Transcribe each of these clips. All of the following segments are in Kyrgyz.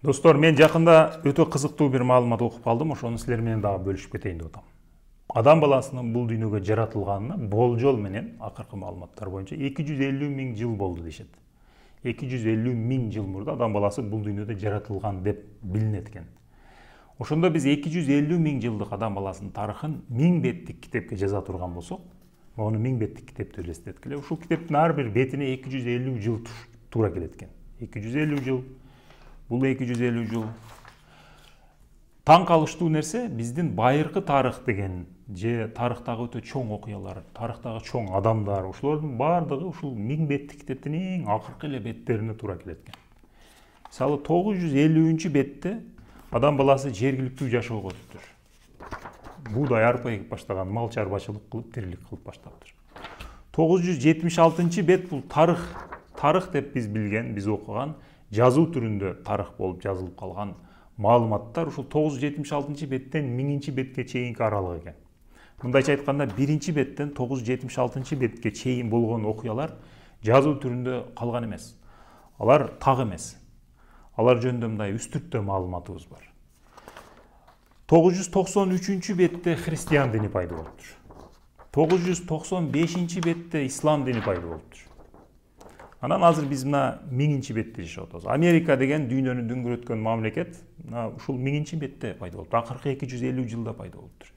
Достор, мен жақында өтө кызыктуу бир маалымат окуп калдым, ошону силер менен дагы бөлүшүп кетейин деп атам. Адам баласынын бул дүйнөгө жаратылганына болжол менен акыркы маалыматтар боюнча 250 миң жыл болду дешет. 250 миң жыл мурда адам баласы бул дүйнөдө жаратылган деп билинет экен. Ошондо биз 250 миң жылдык адам баласынын тарыхын 1000 беттик китепке жаза турган болсок, мону 1000 беттик китепти элестеткиле. Ушул китептин ар бир бетине 250 жыл туура келет экен. 250 жыл, бул 250 жыл. Таң калыштуу нерсе биздин байыркы тарых деген же тарыхтагы өтө чоң окуялар, тарыхтагы чоң адамдар, ошолордун баардыгы ушул 1000 беттик китептин эң акыркы эле беттерине туура келет экен. Мисалы 950-бетте адам баласы жергиликтүү жашоого өтүптүр. Буудай арпа эгип баштаган, мал чарбачылык кылып, тирилик кылып баштаптыр. 976-бет бул тарых деп биз билген, биз окуган жазуу түрүндө тарых болуп жазылып калган маалыматтар ушул 976-беттен 1000-бетке чейинки аралык экен. Мындайча айтканда 1-беттен 976-бетке чейин болгон окуялар жазуу түрүндө калган эмес. Алар так эмес. Алар жөнүндө мындай үстүрттө маалыматыбыз бар. 993-бетте христиан дини пайда болуптур. 995-бетте ислам дини пайда болуптур. Анан азыр биз мына 1000-бетте жашап атабыз. Америка деген дүйнөнү дүңгүрөткөн мамлекет ушул 1000-бетте пайда болуптур. Акыркы 250 жылда пайда болуптур.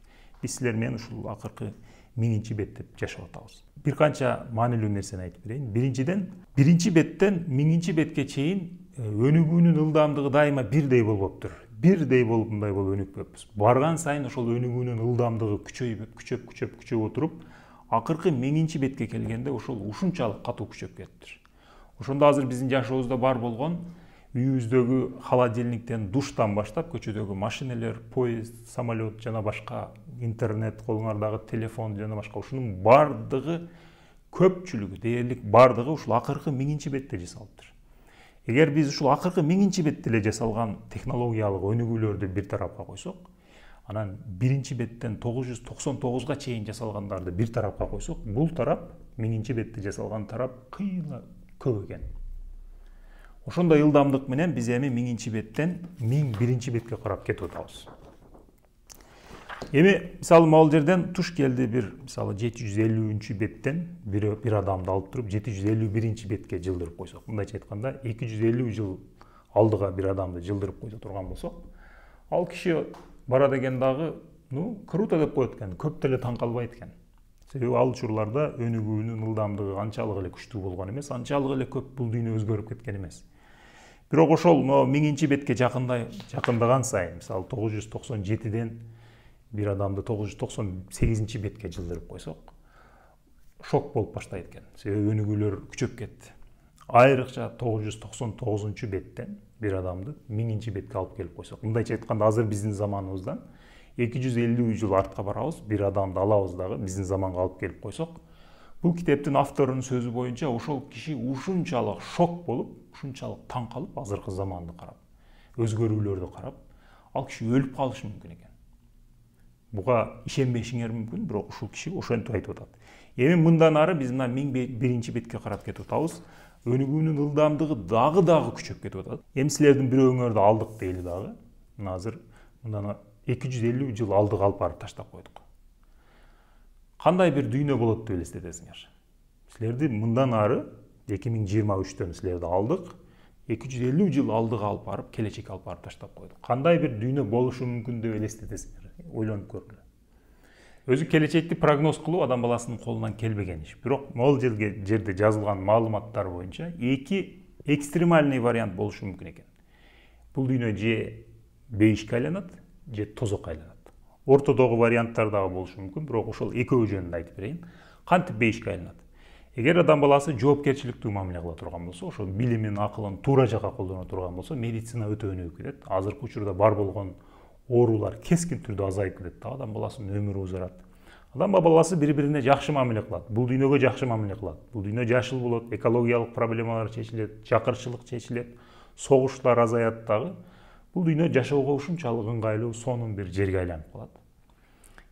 Биз силер менен ушул акыркы 1000-бет деп жашап атабыз. Бир канча маанилүү нерсени айтып берейин. Биринчиден, 1-беттен 1000-бетке чейин өнүгүүнүн ылдамдыгы дайыма бирдей болуптур. Бирдей болуп мындай болуп өнүкпөппүз. Барган сайын ошол өнүгүүнүн ылдамдыгы күчөп отуруп, акыркы 1000-бетке келгенде ошол ушунчалык катуу күчөп кетиптир. Ошондо азыр биздин жашообузда бар болгон үйүбүздөгү холодильниктен, душтан баштап көчөдөгү машинелер, поезд, самолет жана башка, интернет, колуңардагы телефон жана башка, ушунун бардыгы, көпчүлүгү, дээрлик бардыгы ушул акыркы 1000-бетте жасалыптыр. Эгер биз ушул акыркы 1000-бетте эле жасалган технологиялык өнүгүүлөрдү бир тарапка койсок, анан 1-беттен 999-га чейин жасалгандарды бир тарапка койсок, бул тарап 1000-бетте жасалган тарап кыйла көп экен. Ошондой ылдамдык менен биз эми 1000-беттен 1001-бетке карап кетип атабыз. Эми мисалы могул жерден туш келди бир мисалы 750-беттен бир адамды алып туруп 751-бетке жылдырып койсок, мындайча айтканда 250 жыл алдыга бир адамды жылдырып койсо турган болсок, ал киши бара деген дагы, круто деп коет экен, көп деле таң калбайт экен. Себеби ал учурларда өнүгүүнүн ылдамдыгы анчалык эле күчтүү болгон эмес, анчалык эле көп бул дүйнө өзгөрүп кеткен эмес. Бирок ошол 1000-бетке жакындаган сайын, мисалы 997-ден бир адамды 998-бетке жылдырып койсок, шок болуп баштайт экен. Себеби өнүгүүлөр күчөп кетти. Айрыкча 999-беттен бир адамды 1000-бетке алып келип койсок, мындайча айтканда азыр биздин заманыбыздан 250 жыл артка барабыз, бир адамды алабыз дагы биздин заманга алып келип койсок, бул китептин авторунун сөзү боюнча ошол киши ушунчалык шок болуп, ушунчалык таң калып, азыркы заманды карап, өзгөрүүлөрдү карап, ал киши өлүп калышы мүмкүн экен. Буга ишенбешиңер мүмкүн, бирок ушул киши ошентип айтып атат. Эми мындан ары биз мына 1001-бетке карап кетип атабыз. Өнүгүүнүн ылдамдыгы дагы күчөп кетип атат. Эми силердин бирөөңөрдү алдык дейли дагы. Мына азыр мындан 250 жыл алдыга алып барып таштап койдук. Кандай бир дүйнө болот деп элестетесиңер? Силерди мындан ары 2023-төн силерди алдык, 250 жыл алдыга алып барып, келечекке алып барып таштап койдук. Кандай бир дүйнө болушу мүмкүн деп элестетесиңер? Ойлонуп көргүлө. Өзү келечекти прогноз кылуу адам баласынын колунан келбеген иш. Бирок могул жерде жазылган маалыматтар боюнча эки экстремальный вариант болушу мүмкүн экен. Бул дүйнө же бейишке айланат, же тозокко айланат. Ортодогу варианттар дагы болушу мүмкүн, бирок ошол экөө жөнүндө айтып берейин. Кантип бейишке айланат? Эгер адам баласы жоопкерчиликтүү мамиле кыла турган болсо, ошо билимин, акылын туура жакка колдоно турган болсо, медицина өтө өнүгүп кетет. Азыркы учурда бар болгон оорулар кескин түрдө азайып кетет, адам баласынын өмүрү узарат. Адам баласы бири-бирине жакшы мамиле кылат, бул дүйнөгө жакшы мамиле кылат. Бул дүйнө жашыл болот, экологиялык проблемалар чечилет, жакырчылык чечилет, согуштар азаят дагы. Бул дүйнө жашоого ушунчалык ыңгайлуу, сонун бир жерге айланып калат.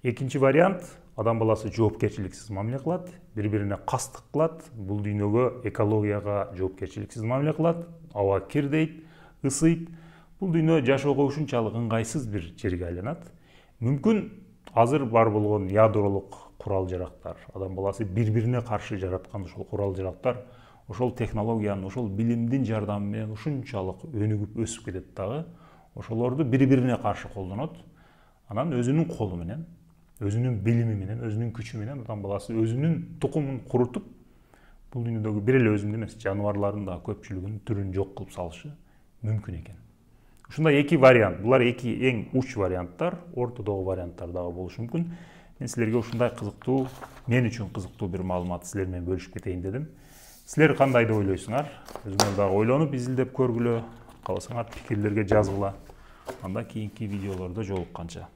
Экинчи вариант, адам баласы жоопкерчиликсиз мамиле кылат, бири-бирине кастык кылат, бул дүйнөгө, экологияга жоопкерчиликсиз мамиле кылат, аба кирдейт, ысыйт. Бул дүйнө жашоого ушунчалык ыңгайсыз бир жерге айланат. Мүмкүн азыр бар болгон ядролук курал жарактар, адам баласы бири-бирине каршы жараткан ошол курал жарактар, ошол технологиянын, ошол билимдин жардамы менен ушунчалык өнүгүп өсүп кетет дагы, ошолорду бири-бирине каршы колдонот. Анан өзүнүн колу менен, өзүнүн билими менен, өзүнүн күчү менен адам баласы өзүнүн тукумун курутуп, бул дүйнөдөгү бир эле өзүндү эмес, жаныбарлардын да көпчүлүгүнүн түрүн жок кылып салышы мүмкүн экен. Ушундай эки вариант, булар эки эң уч варианттар, ортодогу варианттар дагы болушу мүмкүн. Мен силерге ушундай кызыктуу, мен үчүн кызыктуу бир маалыматты силер менен бөлүшүп кетейин дедим. Силер кандай деп ойлойсуңар? Өзүңөр дагы ойлонуп, изилдеп көргүлө, кааласаңар пикирлерге жазгыла. Анда кийинки видеолордо жолукканча.